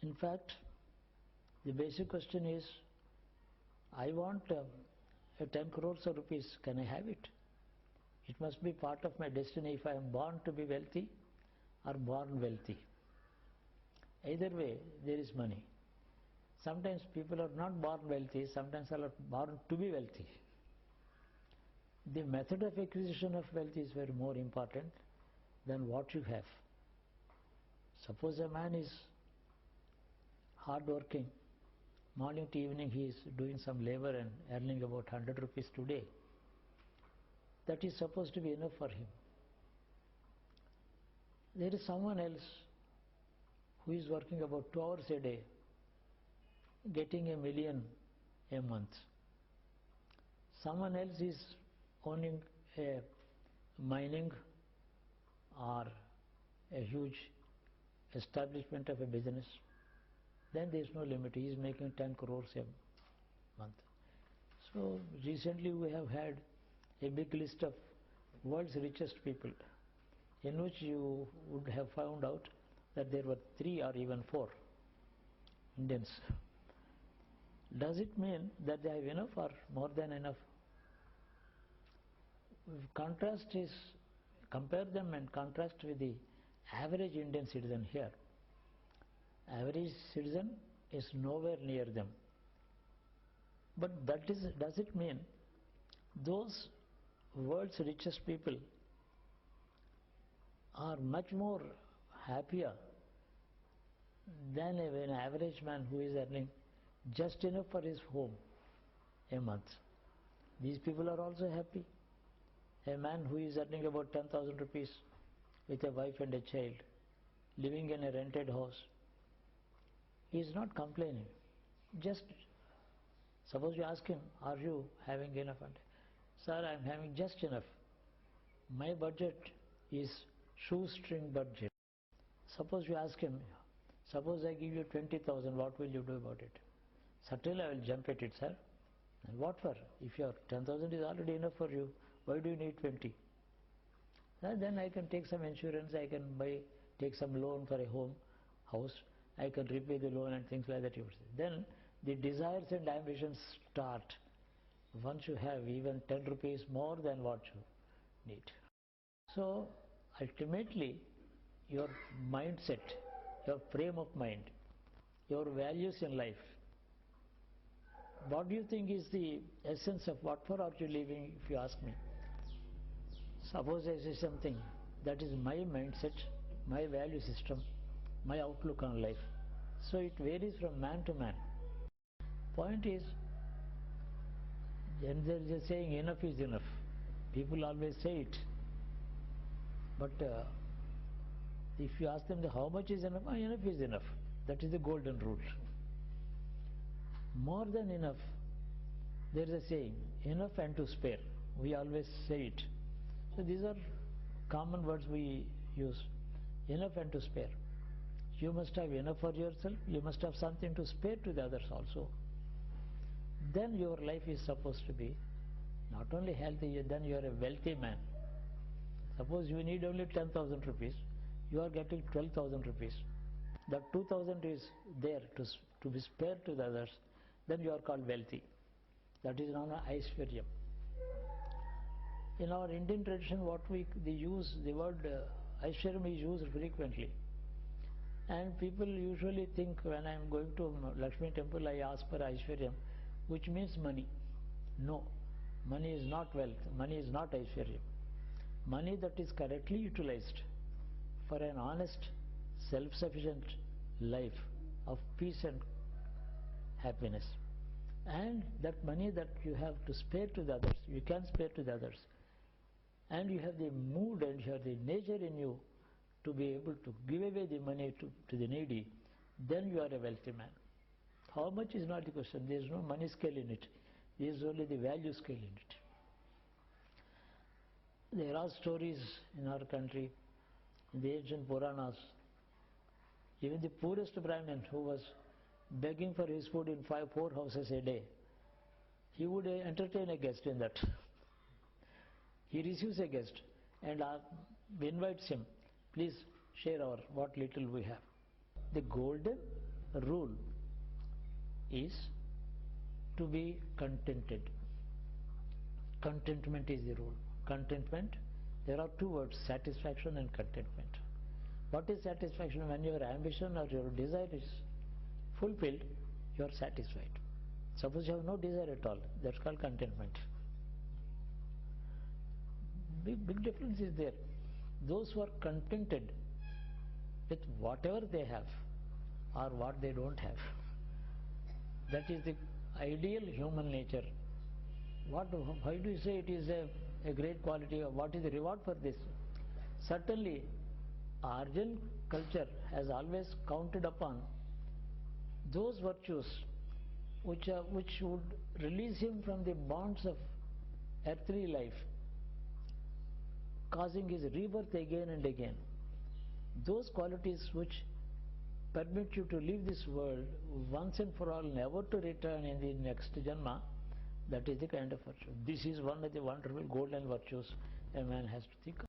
In fact, the basic question is, I want 10 crores of rupees, can I have it? It must be part of my destiny if I am born to be wealthy or born wealthy. Either way, there is money. Sometimes people are not born wealthy, sometimes are born to be wealthy. The method of acquisition of wealth is very more important than what you have. Suppose a man is hard working, morning to evening he is doing some labor and earning about 100 rupees today. That is supposed to be enough for him. There is someone else who is working about 2 hours a day, getting $1 million a month. Someone else is owning a mining or a huge establishment of a business. Then there is no limit. He is making 10 crores a month. So recently we have had a big list of world's richest people, in which you would have found out that there were 3 or even 4 Indians. Does it mean that they have enough or more than enough? Contrast is, compare them and contrast with the average Indian citizen here. Average citizen is nowhere near them. But does it mean those world's richest people are much more happier than an average man who is earning just enough for his home a month? These people are also happy. A man who is earning about 10,000 rupees with a wife and a child, living in a rented house, he is not complaining. Just suppose you ask him, are you having enough? And, sir, I am having just enough. My budget is shoestring budget. Suppose you ask him, suppose I give you 20,000, what will you do about it? Certainly I will jump at it, sir. And what for? If your 10,000 is already enough for you, why do you need 20? Then I can take some insurance, I can take some loan for a house, I can repay the loan and things like that. Then the desires and ambitions start once you have even 10 rupees more than what you need. So ultimately your mindset, your frame of mind, your values in life, what do you think is the essence of what for are you living, if you ask me? Suppose I say something, that is my mindset, my value system, my outlook on life. So it varies from man to man. Point is, there is a saying, enough is enough. People always say it. But if you ask them how much is enough, enough is enough. That is the golden rule. More than enough, there is a saying, enough and to spare. We always say it. So these are common words we use, enough and to spare. You must have enough for yourself, you must have something to spare to the others also. Then your life is supposed to be not only healthy, then you are a wealthy man. Suppose you need only 10,000 rupees, you are getting 12,000 rupees. That 2,000 is there to be spared to the others, then you are called wealthy. That is known as Aishwaryam. In our Indian tradition, the word Aishwaryam is used frequently. And people usually think when I am going to Lakshmi temple, I ask for Aishwaryam, which means money. No, money is not wealth, money is not Aishwaryam. Money that is correctly utilized for an honest, self-sufficient life of peace and happiness. And that money that you have to spare to the others, you can spare to the others. And you have the mood and you have the nature in you to be able to give away the money to the needy, then you are a wealthy man. How much is not the question. There is no money scale in it. There is only the value scale in it. There are stories in our country, in the ancient Puranas. Even the poorest Brahmin who was begging for his food in 4 houses a day, he would entertain a guest in that. He receives a guest and invites him, please share what little we have. The golden rule is to be contented. Contentment is the rule. Contentment, there are 2 words, satisfaction and contentment. What is satisfaction? When your ambition or your desire is fulfilled, you are satisfied. Suppose you have no desire at all, that's called contentment. Big difference is there. Those who are contented with whatever they have or what they don't have, that is the ideal human nature. Why do you say it is a great quality? What is the reward for this? Certainly, Aryan culture has always counted upon those virtues which would release him from the bonds of earthly life, causing his rebirth again and again. Those qualities which permit you to leave this world once and for all, never to return in the next janma, that is the kind of virtue. This is one of the wonderful golden virtues a man has to think of.